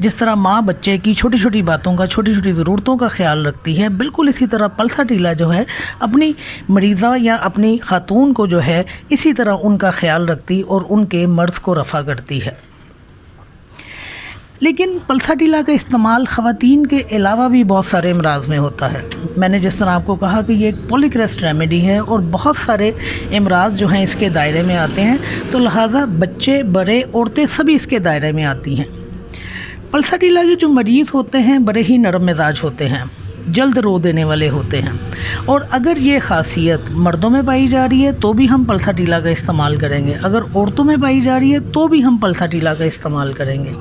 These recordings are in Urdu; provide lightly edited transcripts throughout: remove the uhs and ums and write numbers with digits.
جس طرح ماں بچے کی چھوٹی چھوٹی باتوں کا، چھوٹی چھوٹی ضرورتوں کا خیال رکھتی ہے، بالکل اسی طرح پلساٹیلا جو ہے اپنی مریضہ یا اپنی خاتون کو جو ہے اسی طرح ان کا خیال رکھتی اور ان کے مرض کو رفع کرتی ہے۔ لیکن پلساٹیلا کا استعمال خواتین کے علاوہ بھی بہت سارے امراض میں ہوتا ہے۔ میں نے جس طرح آپ کو کہا کہ یہ ایک پولیکریسٹ ریمیڈی ہے اور بہت سارے امراض جو ہیں اس کے دائرے میں آتے ہیں، تو لہٰذا بچے، بڑے، عورتیں سبھی اس کے دائرے میں آتی ہیں۔ پلساٹیلا کے جو مریض ہوتے ہیں بڑے ہی نرم مزاج ہوتے ہیں، جلد رو دینے والے ہوتے ہیں، اور اگر یہ خاصیت مردوں میں پائی جا رہی ہے تو بھی ہم پلساٹیلا کا استعمال کریں گے، اگر عورتوں میں پائی جا رہی ہے تو بھی ہم پلساٹیلا کا استعمال کریں گے۔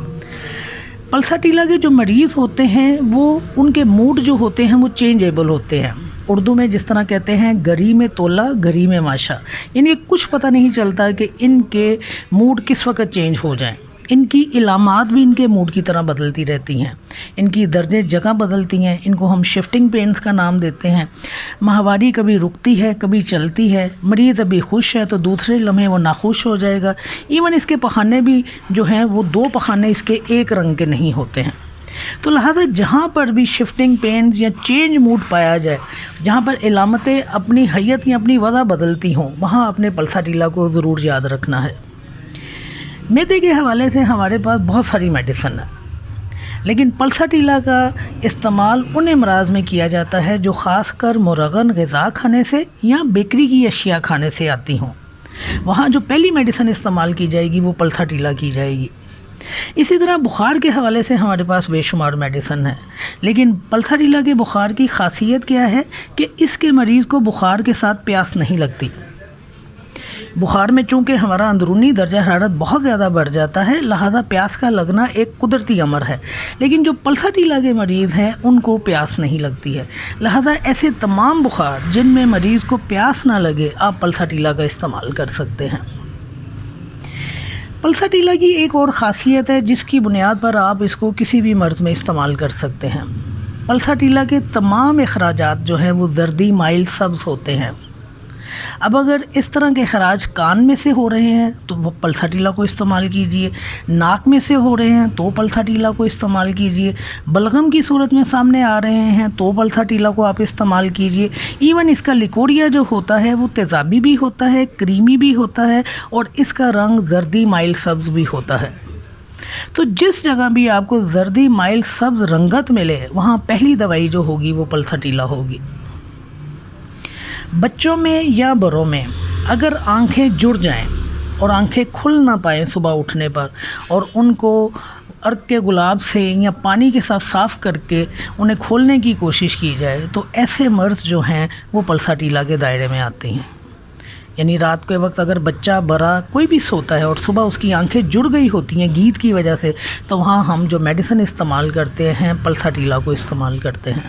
پلساٹیلا کے جو مریض ہوتے ہیں وہ ان کے موڈ جو ہوتے ہیں وہ چینجیبل ہوتے ہیں۔ اردو میں جس طرح کہتے ہیں گری میں تولا گری میں ماشا، یعنی کچھ پتہ نہیں چلتا کہ ان کے موڈ کس وقت چینج ہو جائیں۔ ان کی علامات بھی ان کے موڈ کی طرح بدلتی رہتی ہیں، ان کی درجے جگہ بدلتی ہیں، ان کو ہم شفٹنگ پینس کا نام دیتے ہیں۔ ماہواری کبھی رکتی ہے، کبھی چلتی ہے، مریض ابھی خوش ہے تو دوسرے لمحے وہ ناخوش ہو جائے گا۔ ایون اس کے پخانے بھی جو ہیں وہ 2 پخانے اس کے ایک رنگ کے نہیں ہوتے ہیں۔ تو لہٰذا جہاں پر بھی شفٹنگ پینز یا چینج موڈ پایا جائے، جہاں پر علامتیں اپنی حیت یا اپنی وضع بدلتی ہوں، وہاں اپنے پلساٹیلا کو ضرور یاد رکھنا ہے۔ معدے کے حوالے سے ہمارے پاس بہت ساری میڈیسن ہے، لیکن پلساٹیلا کا استعمال ان امراض میں کیا جاتا ہے جو خاص کر مرغن غذا کھانے سے یا بیکری کی اشیاء کھانے سے آتی ہوں۔ وہاں جو پہلی میڈیسن استعمال کی جائے گی وہ پلساٹیلا کی جائے گی۔ اسی طرح بخار کے حوالے سے ہمارے پاس بے شمار میڈیسن ہے، لیکن پلساٹیلا کے بخار کی خاصیت کیا ہے کہ اس کے مریض کو بخار کے ساتھ پیاس نہیں لگتی۔ بخار میں چونکہ ہمارا اندرونی درجہ حرارت بہت زیادہ بڑھ جاتا ہے، لہذا پیاس کا لگنا ایک قدرتی امر ہے، لیکن جو پلساٹیلا کے مریض ہیں ان کو پیاس نہیں لگتی ہے۔ لہذا ایسے تمام بخار جن میں مریض کو پیاس نہ لگے، آپ پلساٹیلا کا استعمال کر سکتے ہیں۔ پلساٹیلا کی ایک اور خاصیت ہے جس کی بنیاد پر آپ اس کو کسی بھی مرض میں استعمال کر سکتے ہیں۔ پلساٹیلا کے تمام اخراجات جو ہیں وہ زردی مائل سبز ہوتے ہیں۔ اب اگر اس طرح کے خراج کان میں سے ہو رہے ہیں تو وہ پلساٹیلا کو استعمال کیجئے، ناک میں سے ہو رہے ہیں تو پلساٹیلا کو استعمال کیجئے، بلغم کی صورت میں سامنے آ رہے ہیں تو پلساٹیلا کو آپ استعمال کیجئے۔ ایون اس کا لیکوریا جو ہوتا ہے وہ تیزابی بھی ہوتا ہے، کریمی بھی ہوتا ہے، اور اس کا رنگ زردی مائل سبز بھی ہوتا ہے۔ تو جس جگہ بھی آپ کو زردی مائل سبز رنگت ملے، وہاں پہلی دوائی جو ہوگی وہ پلساٹیلا ہوگی۔ بچوں میں یا بڑوں میں اگر آنکھیں جڑ جائیں اور آنکھیں کھل نہ پائیں صبح اٹھنے پر، اور ان کو عرق کے گلاب سے یا پانی کے ساتھ صاف کر کے انہیں کھولنے کی کوشش کی جائے، تو ایسے مرض جو ہیں وہ پلساٹیلا کے دائرے میں آتے ہیں۔ یعنی رات کے وقت اگر بچہ بڑا کوئی بھی سوتا ہے اور صبح اس کی آنکھیں جڑ گئی ہوتی ہیں گیت کی وجہ سے، تو وہاں ہم جو میڈیسن استعمال کرتے ہیں پلساٹیلا کو استعمال کرتے ہیں۔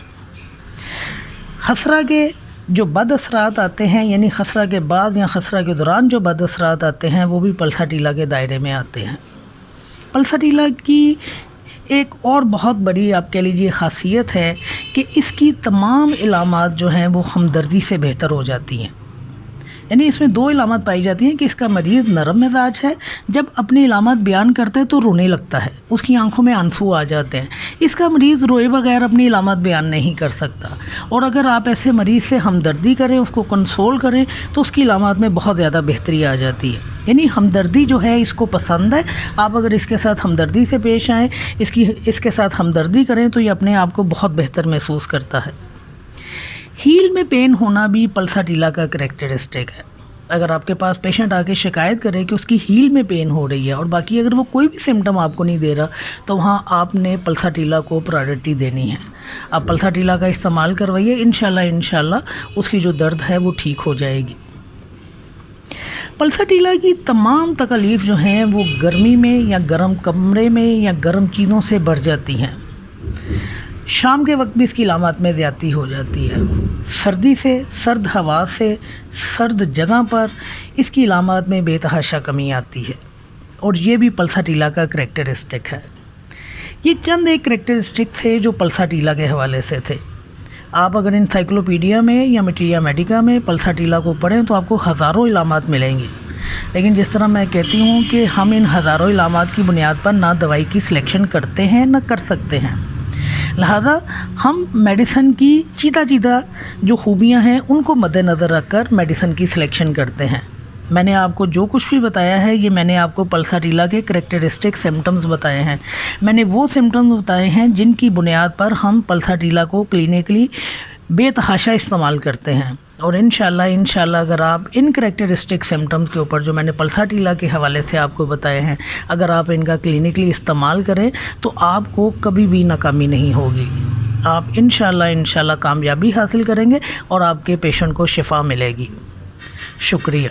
خسرہ کے جو بد اثرات آتے ہیں، یعنی خسرہ کے بعد یا خسرہ کے دوران جو بد اثرات آتے ہیں، وہ بھی پلساٹیلا کے دائرے میں آتے ہیں۔ پلساٹیلا کی ایک اور بہت بڑی آپ کہہ لیجیے خاصیت ہے کہ اس کی تمام علامات جو ہیں وہ ہمدردی سے بہتر ہو جاتی ہیں۔ یعنی اس میں 2 علامات پائی جاتی ہیں کہ اس کا مریض نرم مزاج ہے، جب اپنی علامات بیان کرتے تو رونے لگتا ہے، اس کی آنکھوں میں آنسو آ جاتے ہیں۔ اس کا مریض روئے بغیر اپنی علامات بیان نہیں کر سکتا، اور اگر آپ ایسے مریض سے ہمدردی کریں، اس کو کنسول کریں، تو اس کی علامات میں بہت زیادہ بہتری آ جاتی ہے۔ یعنی ہمدردی جو ہے اس کو پسند ہے، آپ اگر اس کے ساتھ ہمدردی سے پیش آئیں، اس کے ساتھ ہمدردی کریں، تو یہ اپنے آپ کو بہت بہتر محسوس کرتا ہے۔ ہیل میں پین ہونا بھی پلساٹیلا کا کریکٹرسٹک ہے۔ اگر آپ کے پاس پیشنٹ آ کے شکایت کرے کہ اس کی ہیل میں پین ہو رہی ہے، اور باقی اگر وہ کوئی بھی سمٹم آپ کو نہیں دے رہا، تو وہاں آپ نے پلساٹیلا کو پرائرٹی دینی ہے۔ آپ پلساٹیلا کا استعمال کروائیے، انشاءاللہ اس کی جو درد ہے وہ ٹھیک ہو جائے گی۔ پلساٹیلا کی تمام تکالیف جو ہیں وہ گرمی میں یا گرم کمرے میں یا گرم چیزوں سے بڑھ جاتی ہیں۔ شام کے وقت بھی اس کی علامات میں زیادتی ہو جاتی ہے۔ سردی سے، سرد ہوا سے، سرد جگہ پر اس کی علامات میں بے تحاشا کمی آتی ہے، اور یہ بھی پلساٹیلا کا کریکٹرسٹک ہے۔ یہ چند ایک کریکٹرسٹک تھے جو پلساٹیلا کے حوالے سے تھے۔ آپ اگر انسائکلوپیڈیا میں یا میٹریا میڈیکا میں پلساٹیلا کو پڑھیں تو آپ کو ہزاروں علامات ملیں گی، لیکن جس طرح میں کہتی ہوں کہ ہم ان ہزاروں علامات کی بنیاد پر نہ دوائی کی سلیکشن کرتے ہیں نہ کر سکتے ہیں، لہٰذا ہم میڈیسن کی چیدہ جو خوبیاں ہیں ان کو مد نظر رکھ کر میڈیسن کی سلیکشن کرتے ہیں۔ میں نے آپ کو جو کچھ بھی بتایا ہے یہ میں نے آپ کو پلساٹیلا کے کریکٹرسٹک سمٹمز بتائے ہیں، میں نے وہ سمٹمز بتائے ہیں جن کی بنیاد پر ہم پلساٹیلا کو کلینکلی بے تحاشا استعمال کرتے ہیں، اور انشاءاللہ اگر آپ ان کریکٹرسٹک سمٹمز کے اوپر جو میں نے پلساٹیلا کے حوالے سے آپ کو بتائے ہیں، اگر آپ ان کا کلینکلی استعمال کریں تو آپ کو کبھی بھی ناکامی نہیں ہوگی، آپ انشاءاللہ کامیابی حاصل کریں گے اور آپ کے پیشنٹ کو شفا ملے گی۔ شکریہ۔